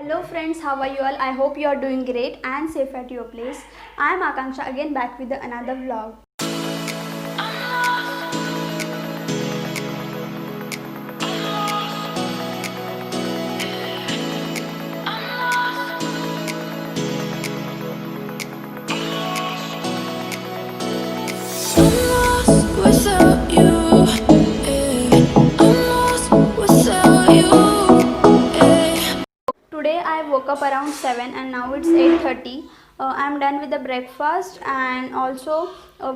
Hello friends, how are you all? I hope you are doing great and safe at your place. I am Akanksha again back with another vlog. Today I woke up around 7 and now it's 8:30. I'm done with the breakfast and also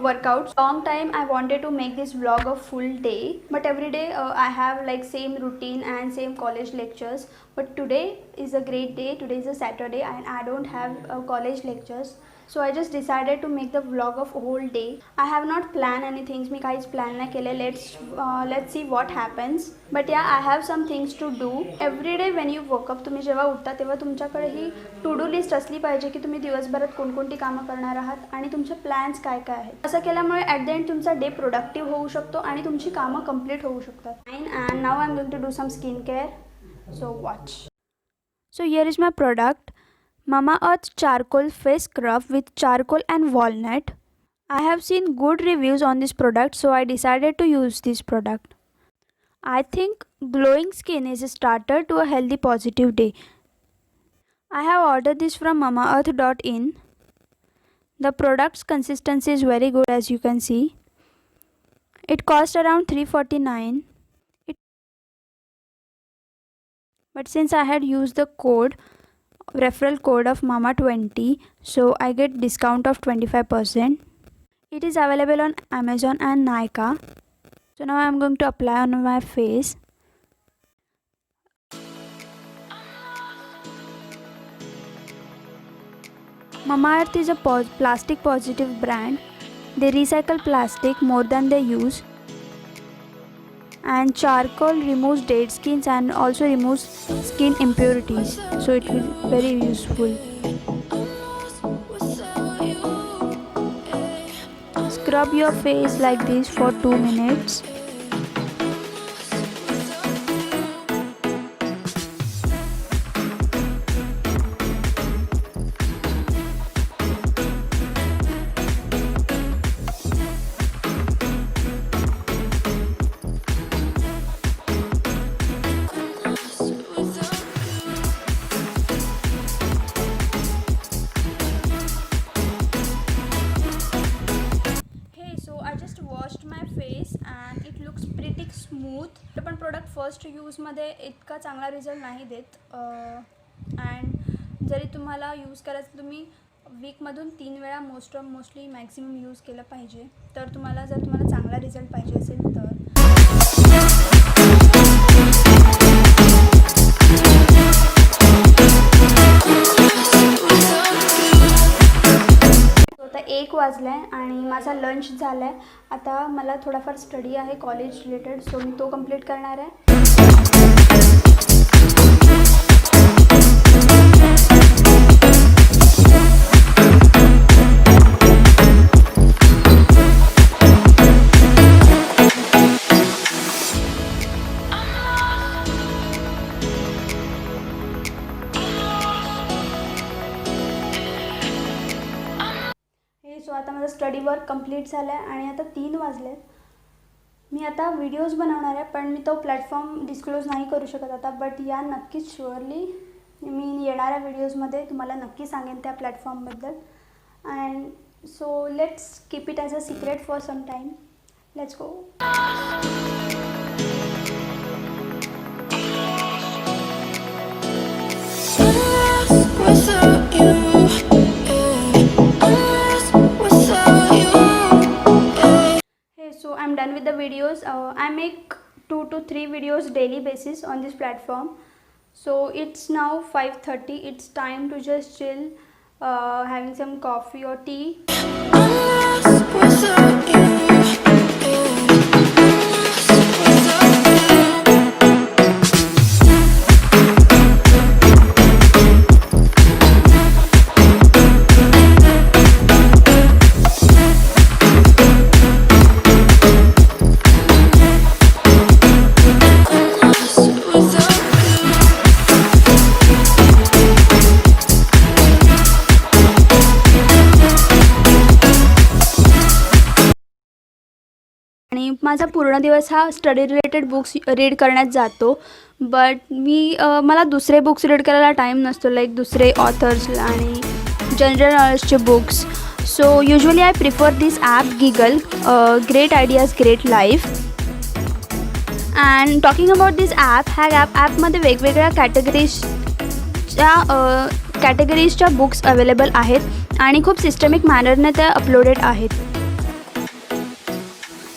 workouts. Long time I wanted to make this vlog a full day, but every day I have like same routine and same college lectures. But today is a great day. Today is a Saturday and I don't have college lectures. So I just decided to make the vlog of whole day. I have not planned anything. मी काहीच plan नाही केले. Let's see what happens. But yeah, I have some things to do. Every day when you woke up, तुम्ही जेव्हा उठता तेव्हा तुमच्याकडे ही to do list असली पाहिजे की तुम्ही दिवसभरात कोणकोणती कामं करणार आहात आणि तुमचे प्लॅन्स काय काय आहेत. असं केल्यामुळे ॲट द एंड तुमचा डे प्रोडक्टिव्ह होऊ शकतो आणि तुमची कामं कंप्लीट होऊ शकतात. And now I'm going to do some skincare. So watch. So here is my product. Mamaearth Charcoal Face Scrub with Charcoal and Walnut. I have seen good reviews on this product, so I decided to use this product. I think glowing skin is a starter to a healthy positive day. I have ordered this from mamaearth.in. The product's consistency is very good, as you can see. It cost around $349. But since I had used the referral code of mama20, so I get discount of 25%. It is available on Amazon and Nykaa. So now I am going to apply on my face. Mamaearth is a plastic positive brand. They recycle plastic more than they use. And charcoal removes dead skins and also removes skin impurities, so it will be very useful. Scrub your face like this for 2 minutes. I just washed my face and it looks pretty smooth. पण product first यूजमध्ये इतका चांगला result नाही देत. And जरी तुम्हाला use करायचं तुम्ही वीकमधून 3 वेळा mostly maximum use केलं पाहिजे. तर जर तुम्हाला चांगला रिझल्ट पाहिजे असेल तर आता 1 वाजलं आहे आणि माझा लंच झाला आहे. आता मला थोडाफार स्टडी आहे कॉलेज रिलेटेड, सो मी तो कंप्लीट करणार आहे. सो आता माझं स्टडी वर्क कंप्लीट झालं आहे आणि आता 3 वाजले. मी आता व्हिडिओज बनवणार आहे, पण मी तो प्लॅटफॉर्म डिस्क्लोज नाही करू शकत आता. बट या नक्कीच शुअरली मी येणाऱ्या व्हिडिओजमध्ये तुम्हाला नक्की सांगेन त्या प्लॅटफॉर्मबद्दल. And so let's keep it as a secret for some time. Let's go. So I'm done with the videos. I make 2 to 3 videos daily basis on this platform. So it's now 5:30. It's time to just chill, having some coffee or tea. माझा पूर्ण दिवस हा study related books read करण्यात जातो. But मला दुसरे books read करायला time नसतो, लाईक दुसरे ऑथर्स आणि जनरल नॉलेजचे books. So usually I prefer this app Giggle, great ideas great life. And talking about this app, ह्या ॲपमध्ये वेगवेगळ्या कॅटेगरीजच्या बुक्स अवेलेबल आहेत आणि खूप सिस्टमिक मॅनरने त्या अपलोडेड आहेत.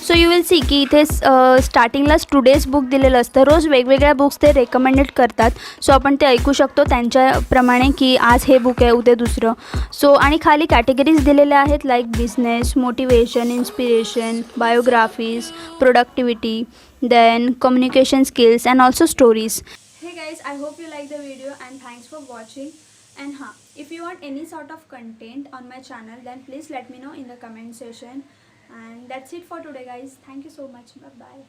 सो यू विल सी की इथे स्टार्टिंगलाच टुडेज बुक दिलेलं असतं. रोज वेगवेगळ्या बुक्स ते रेकमेंडेड करतात. सो आपण ते ऐकू शकतो त्यांच्याप्रमाणे की आज हे बुक आहे, उद्या दुसरं. सो आणि खाली कॅटेगरीज दिलेल्या आहेत, like business, motivation, inspiration, biographies, productivity, then communication skills and also stories. Hey guys, I hope you like the video and thanks for watching. And if you want any sort of content on my channel, then please let me know in the comment section. And that's it for today guys. Thank you so much. Bye bye.